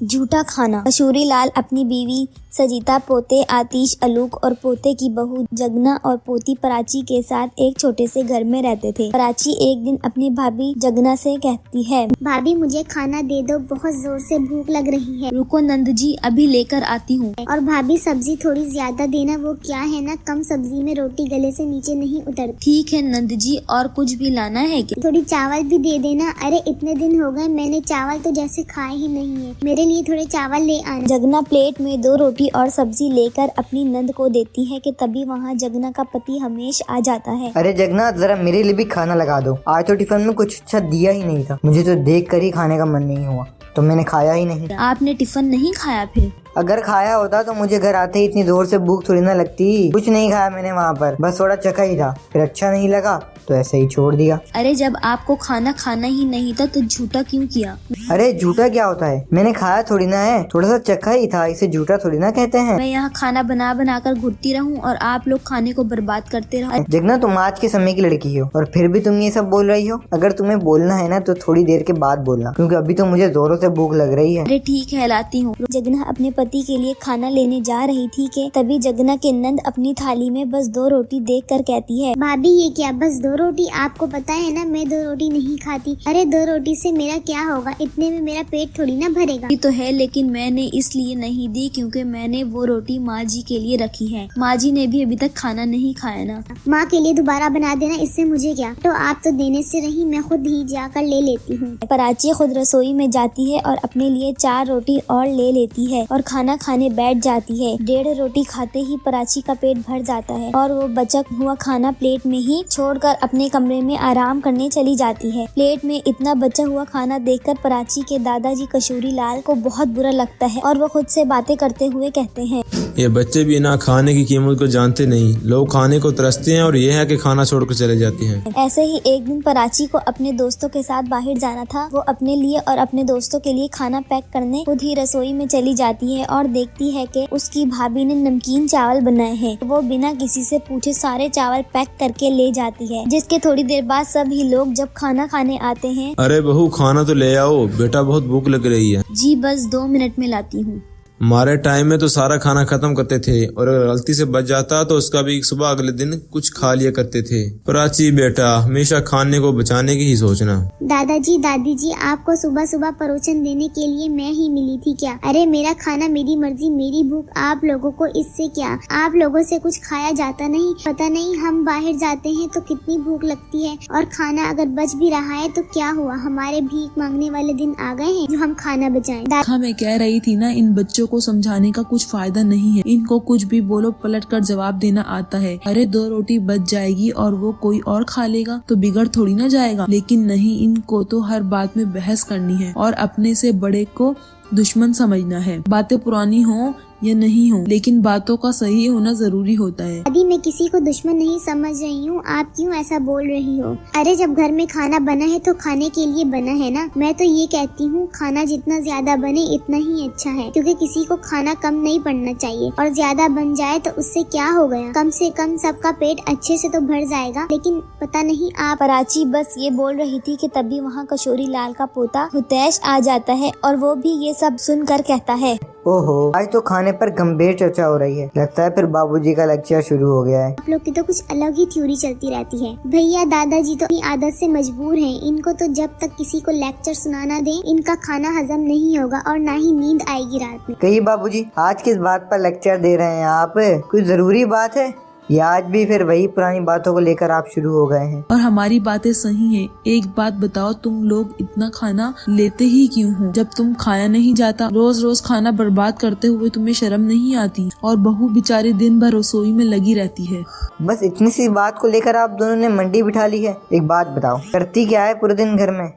झूठा खाना। कसूरी लाल अपनी बीवी सजीता, पोते आतिश, अलूक और पोते की बहू जगना और पोती प्राची के साथ एक छोटे से घर में रहते थे। प्राची एक दिन अपनी भाभी जगना से कहती है, भाभी मुझे खाना दे दो, बहुत जोर से भूख लग रही है। रुको नंद जी, अभी लेकर आती हूँ। और भाभी सब्जी थोड़ी ज्यादा देना, वो क्या है ना, कम सब्जी में रोटी गले से नीचे नहीं उतरती। ठीक है नंद जी, और कुछ भी लाना है क्या? थोड़ी चावल भी दे देना। अरे इतने दिन हो गए मैंने चावल तो जैसे खाए ही नहीं है, मेरे लिए थोड़े चावल ले आना। जगना प्लेट में 2 रोटी और सब्जी लेकर अपनी नंद को देती है कि तभी वहाँ जगना का पति हमेश आ जाता है। अरे जगना, जरा मेरे लिए भी खाना लगा दो। आज तो टिफिन में कुछ अच्छा दिया ही नहीं था, मुझे तो देख कर ही खाने का मन नहीं हुआ, तो मैंने खाया ही नहीं। आपने टिफिन नहीं खाया फिर? अगर खाया होता तो मुझे घर आते ही इतनी जोर से भूख थोड़ी ना लगती। कुछ नहीं खाया मैंने वहाँ पर, बस थोड़ा चखा ही था, फिर अच्छा नहीं लगा तो ऐसे ही छोड़ दिया। अरे जब आपको खाना खाना ही नहीं था तो झूठा क्यों किया? अरे झूठा क्या होता है, मैंने खाया थोड़ी ना है, थोड़ा सा चखा ही था, इसे झूठा थोड़ी ना कहते हैं। मैं यहाँ खाना बना बना कर घुटती रहूं और आप लोग खाने को बर्बाद करते रहो। जगना, तुम आज के समय की लड़की हो और फिर भी तुम ये सब बोल रही हो। अगर तुम्हें बोलना है ना तो थोड़ी देर के बाद बोलना, क्योंकि अभी तो मुझे जोरों से भूख लग रही है। अरे ठीक है, लाती हूँ। जगना अपने पति के लिए खाना लेने जा रही थी कि तभी जगना के नंद अपनी थाली में बस 2 रोटी देख कर कहती है, भाभी ये क्या, बस 2 रोटी? आपको पता है ना मैं 2 रोटी नहीं खाती। अरे 2 रोटी से मेरा क्या होगा, इतने में मेरा पेट थोड़ी ना भरेगा। ये तो है, लेकिन मैंने इसलिए नहीं दी क्योंकि मैंने वो रोटी माँ जी के लिए रखी है। माँ जी ने भी अभी तक खाना नहीं खाया ना। माँ के लिए दोबारा बना देना, इससे मुझे क्या। तो आप तो देने से रही, मैं खुद ही जाकर ले लेती हूँ। प्राची खुद रसोई में जाती है और अपने लिए 4 रोटी और ले लेती है और खाना खाने बैठ जाती है। 1.5 रोटी खाते ही प्राची का पेट भर जाता है और वो बचा हुआ खाना प्लेट में ही छोड़कर अपने कमरे में आराम करने चली जाती है। प्लेट में इतना बचा हुआ खाना देखकर प्राची के दादाजी कसूरी लाल को बहुत बुरा लगता है और वो खुद से बातें करते हुए कहते हैं, ये बच्चे भी ना खाने की कीमत को जानते नहीं, लोग खाने को तरसते हैं और ये है कि खाना छोड़कर चले जाते हैं। ऐसे ही एक दिन प्राची को अपने दोस्तों के साथ बाहर जाना था। वो अपने लिए और अपने दोस्तों के लिए खाना पैक करने खुद ही रसोई में चली जाती है और देखती है कि उसकी भाभी ने नमकीन चावल बनाए हैं। वो बिना किसी से पूछे सारे चावल पैक करके ले जाती है, जिसके थोड़ी देर बाद सभी लोग जब खाना खाने आते हैं, अरे बहू खाना तो ले आओ, बेटा बहुत भूख लग रही है। जी बस 2 मिनट में लाती हूँ। हमारे टाइम में तो सारा खाना खत्म करते थे और अगर गलती से बच जाता तो उसका भी सुबह अगले दिन कुछ खा लिया करते थे। प्राची बेटा, हमेशा खाने को बचाने की ही सोचना। दादाजी दादी जी, आपको सुबह सुबह परोसन देने के लिए मैं ही मिली थी क्या? अरे मेरा खाना, मेरी मर्जी, मेरी भूख, आप लोगों को इससे क्या? आप लोगों से कुछ खाया जाता नहीं? पता नहीं हम बाहर जाते हैं तो कितनी भूख लगती है, और खाना अगर बच भी रहा है तो क्या हुआ, हमारे भीख मांगने वाले दिन आ गए हैं जो हम खाना बचाएं। हाँ, मैं कह रही थी ना, इन बच्चों को समझाने का कुछ फायदा नहीं है। इनको कुछ भी बोलो पलट कर जवाब देना आता है। अरे 2 रोटी बच जाएगी और वो कोई और खा लेगा तो बिगड़ थोड़ी ना जाएगा। लेकिन नहीं, इनको तो हर बात में बहस करनी है और अपने से बड़े को दुश्मन समझना है। बातें पुरानी हो या नहीं हो, लेकिन बातों का सही होना जरूरी होता है। दादी, मैं किसी को दुश्मन नहीं समझ रही हूँ, आप क्यों ऐसा बोल रही हो? अरे जब घर में खाना बना है तो खाने के लिए बना है ना। मैं तो ये कहती हूँ खाना जितना ज्यादा बने इतना ही अच्छा है, क्योंकि किसी को खाना कम नहीं पड़ना चाहिए, और ज्यादा बन जाए तो उससे क्या हो गया, कम से कम सबका पेट अच्छे से तो भर जाएगा। लेकिन पता नहीं आप। प्राची बस ये बोल रही थी कि तभी वहाँ कसूरी लाल का पोता हुतैश आ जाता है और वो भी ये सब सुनकर कहता है, ओहो, आज तो खाने पर गंभीर चर्चा हो रही है। लगता है फिर बाबूजी का लेक्चर शुरू हो गया है। आप लोग की तो कुछ अलग ही थ्योरी चलती रहती है। भैया दादाजी तो अपनी आदत से मजबूर हैं। इनको तो जब तक किसी को लेक्चर सुनाना दे, इनका खाना हजम नहीं होगा और ना ही नींद आएगी रात में। कहिए बाबूजी, आज किस बात पर लेक्चर दे रहे हैं आप? कुछ जरूरी बात है या आज भी फिर वही पुरानी बातों को लेकर आप शुरू हो गए हैं? और हमारी बातें सही हैं। एक बात बताओ, तुम लोग इतना खाना लेते ही क्यों हो? जब तुम खाया नहीं जाता, रोज रोज खाना बर्बाद करते हुए तुम्हें शर्म नहीं आती? और बहू बेचारी दिन भर रसोई में लगी रहती है। बस इतनी सी बात को लेकर आप दोनों ने मंडी बिठा ली है। एक बात बताओ, करती क्या है पूरे दिन घर में?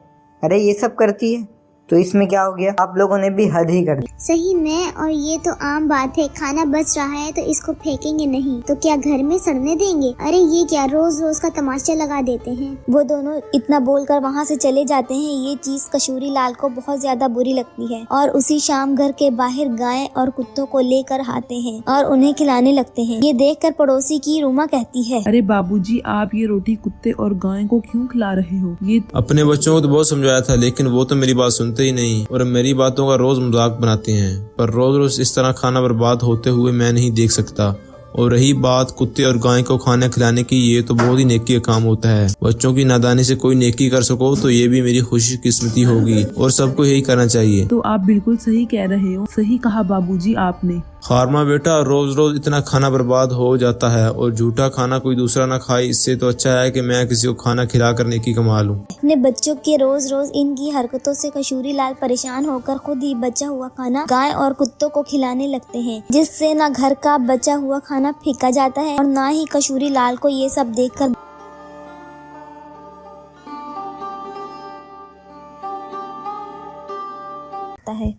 अरे ये सब करती है तो इसमें क्या हो गया? आप लोगों ने भी हद ही कर दी। सही में, और ये तो आम बात है, खाना बच रहा है तो इसको फेंकेंगे नहीं तो क्या घर में सड़ने देंगे? अरे ये क्या, रोज रोज का तमाशा लगा देते हैं। वो दोनों इतना बोलकर वहाँ से चले जाते हैं। ये चीज कसूरी लाल को बहुत ज्यादा बुरी लगती है और उसी शाम घर के बाहर गाय और कुत्तों को लेकर आते हैं और उन्हें खिलाने लगते हैं। ये देखकर पड़ोसी की रूमा कहती है, अरे बाबूजी, आप ये रोटी कुत्ते और गाय को क्यों खिला रहे हो? ये अपने बच्चों को तो बहुत समझाया था, लेकिन वो तो मेरी बात सुनते सुनते ही नहीं और मेरी बातों का रोज मजाक बनाते हैं। पर रोज रोज इस तरह खाना बर्बाद होते हुए मैं नहीं देख सकता। और रही बात कुत्ते और गाय को खाना खिलाने की, ये तो बहुत ही नेकी का काम होता है। बच्चों की नादानी से कोई नेकी कर सको तो ये भी मेरी खुशकिस्मती होगी और सबको यही करना चाहिए। तो आप बिल्कुल सही कह रहे हो, सही कहा बाबूजी आपने। खारमा बेटा, रोज रोज इतना खाना बर्बाद हो जाता है और झूठा खाना कोई दूसरा ना खाए, इससे तो अच्छा है कि मैं किसी को खाना खिला कर नेकी कमा लूं। अपने बच्चों के रोज रोज इनकी हरकतों से कसूरी लाल परेशान होकर खुद ही बचा हुआ खाना गाय और कुत्तों को खिलाने लगते हैं, जिससे ना घर का बचा हुआ खाना फेंका जाता है और ना ही कसूरी लाल को ये सब देखकर है।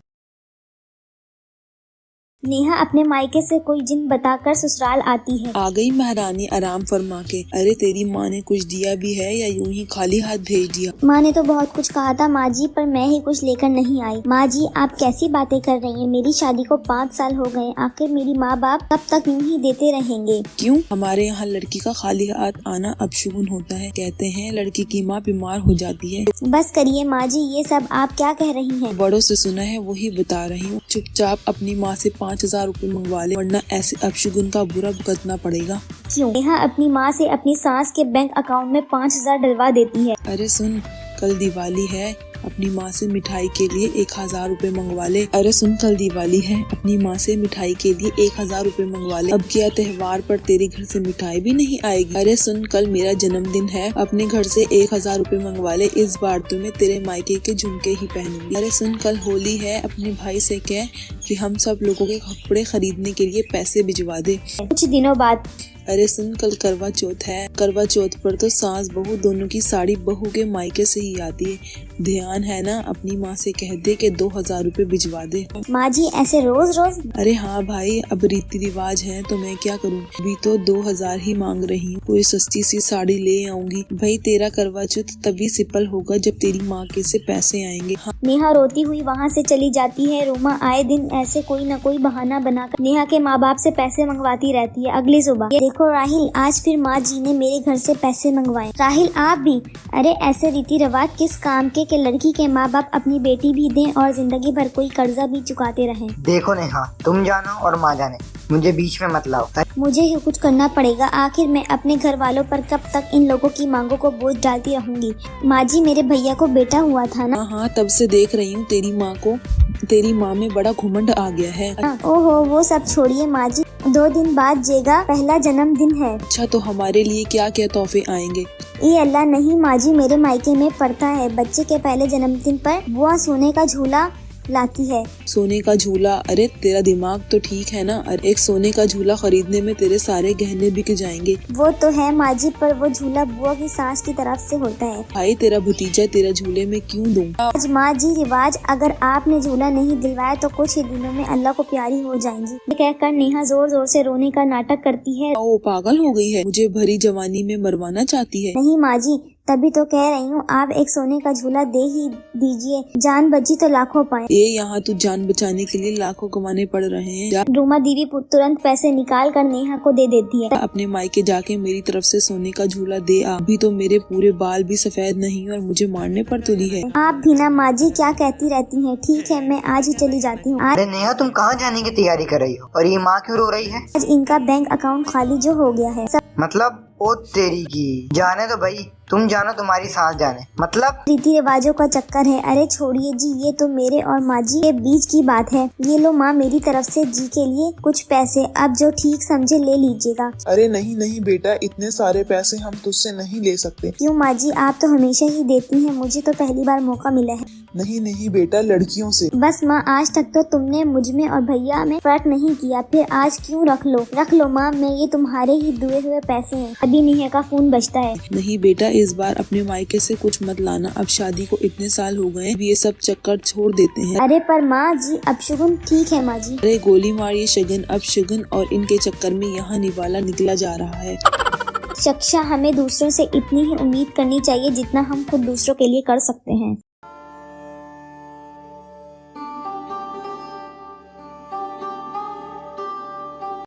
नेहा अपने मायके से कोई जिन बताकर ससुराल आती है। आ गई महारानी आराम फरमा के। अरे तेरी माँ ने कुछ दिया भी है या यूं ही खाली हाथ भेज दिया? माँ ने तो बहुत कुछ कहा था माँ जी, पर मैं ही कुछ लेकर नहीं आई। माँ जी आप कैसी बातें कर रही हैं? मेरी शादी को 5 साल हो गए, आखिर मेरी माँ बाप कब तक यूं ही देते रहेंगे? क्यों? हमारे यहाँ लड़की का खाली हाथ आना अपशुगुन होता है। कहते हैं लड़की की माँ बीमार हो जाती है। बस करिए माँ जी, ये सब आप क्या कह रही हैं? बड़ों से सुना है वही बता रही हूँ। चुपचाप अपनी माँ से 5,000 रुपए मंगवा ले, वरना ऐसे अपशुगुन का बुरा भुगतना पड़ेगा। क्यों? नेहा अपनी माँ से अपनी सास के बैंक अकाउंट में 5,000 डलवा देती है। अरे सुन, कल दिवाली है, अपनी माँ से मिठाई के लिए 1,000 रुपए मंगवा ले। अरे सुन, कल दिवाली है, अपनी माँ से मिठाई के लिए 1,000 रुपए मंगवा ले। अब क्या त्योहार पर तेरे घर से मिठाई भी नहीं आएगी? अरे सुन, कल मेरा जन्मदिन है, अपने घर से 1,000 रुपए मंगवा ले। इस बार तो मैं तेरे मायके के झुमके ही पहनूंगी। अरे सुन, कल होली है, अपने भाई से कह कि हम सब लोगों के कपड़े खरीदने के लिए पैसे भिजवा दे। कुछ दिनों बाद अरे सुन, कल करवा चौथ है, करवा चौथ पर तो सास बहू दोनों की साड़ी बहू के मायके से ही आती है। ध्यान है ना? अपनी माँ से कह दे कि 2,000 रुपए भिजवा दे। माँ जी ऐसे रोज रोज? अरे हाँ भाई, अब रीति रिवाज है तो मैं क्या करूँ। अभी तो 2,000 ही मांग रही हूँ, कोई सस्ती सी साड़ी ले आऊंगी। भाई तेरा करवा चौथ तभी सिपल होगा जब तेरी माँ के से पैसे आएंगे। हाँ। नेहा रोती हुई वहाँ से चली जाती है। रोमा आए दिन ऐसे कोई न कोई बहाना बनाकर नेहा के माँ बाप से पैसे मंगवाती रहती है। अगली सुबह, देखो राहिल, आज फिर माँ जी ने मेरे घर से पैसे मंगवाए। राहिल आप भी? अरे ऐसे रीति रिवाज किस काम के कि लड़की के माँ बाप अपनी बेटी भी दें और जिंदगी भर कोई कर्जा भी चुकाते रहें। देखो नेहा, तुम जानो और माँ जाने, मुझे बीच में मत लाओ। मुझे ही कुछ करना पड़ेगा, आखिर मैं अपने घर वालों पर कब तक इन लोगों की मांगों को बोझ डालती रहूंगी। माँ जी मेरे भैया को बेटा हुआ था ना? हाँ, तब से देख रही हूँ तेरी माँ को, तेरी माँ में बड़ा घुमंड आ गया है। ओहो वो सब छोड़िए माँ जी, 2 दिन बाद जेगा पहला जन्मदिन है। अच्छा, तो हमारे लिए क्या क्या तोहफे आएंगे? ये अल्लाह नहीं माँ जी, मेरे मायके में पड़ता है। बच्चे के पहले जन्मदिन पर बुआ सोने का झूला लाती है। सोने का झूला? अरे तेरा दिमाग तो ठीक है ना? अरे एक सोने का झूला खरीदने में तेरे सारे गहने बिक जाएंगे। वो तो है माँ जी, पर वो झूला बुआ की सास की तरफ से होता है। भाई तेरा भतीजा तेरा झूले में क्यों दूं? आज माँ जी रिवाज, अगर आपने झूला नहीं दिलवाया तो कुछ ही दिनों में अल्लाह को प्यारी हो जाएंगी। ये कहकर नेहा जोर जोर से रोने का नाटक करती है। ओ पागल हो गई है, मुझे भरी जवानी में मरवाना चाहती है। नहीं माँ जी, तभी तो कह रही हूँ, आप एक सोने का झूला दे ही दीजिए, जान बची तो लाखों पाए। ये यहाँ तू जान बचाने के लिए लाखों कमाने पड़ रहे हैं। रूमा दीदी तुरंत पैसे निकाल कर नेहा को दे देती है। अपने मायके जाके मेरी तरफ से सोने का झूला दे आ। अभी तो मेरे पूरे बाल भी सफेद नहीं और मुझे मारने पर तुली है। आप भी ना माँ जी क्या कहती रहती हैं। ठीक है, मैं आज ही चली जाती हूँ। अरे नेहा, तुम कहाँ जाने की तैयारी कर रही हो और ये माँ क्यों रो रही है? आज इनका बैंक अकाउंट खाली जो हो गया है। मतलब ओ तेरी की, जाने दो भाई, तुम जानो, तुम्हारी सांस जाने। मतलब रीति रिवाजों का चक्कर है। अरे छोड़िए जी, ये तो मेरे और माँ जी के बीच की बात है। ये लो माँ, मेरी तरफ से जी के लिए कुछ पैसे, अब जो ठीक समझे ले लीजिएगा। अरे नहीं नहीं बेटा, इतने सारे पैसे हम तुझसे नहीं ले सकते। क्यों माँ जी, आप तो हमेशा ही देती हैं, मुझे तो पहली बार मौका मिला है। नहीं नहीं बेटा, लड़कियों से। बस माँ, आज तक तो तुमने मुझ में और भैया में फर्क नहीं किया, फिर आज क्यों? रख लो माँ, मैं ये तुम्हारे ही दुए हुए पैसे हैं। अभी नेहा का फोन बजता है। नहीं बेटा, इस बार अपने मायके से कुछ मत लाना। अब शादी को इतने साल हो गए, ये सब चक्कर छोड़ देते हैं। अरे पर माँ जी, अब शगुन ठीक है माँ जी। अरे गोली मार ये शगन, अब शगन और इनके चक्कर में यहाँ निवाला निकला जा रहा है। शिक्षा, हमें दूसरों से इतनी ही उम्मीद करनी चाहिए जितना हम खुद दूसरों के लिए कर सकते हैं।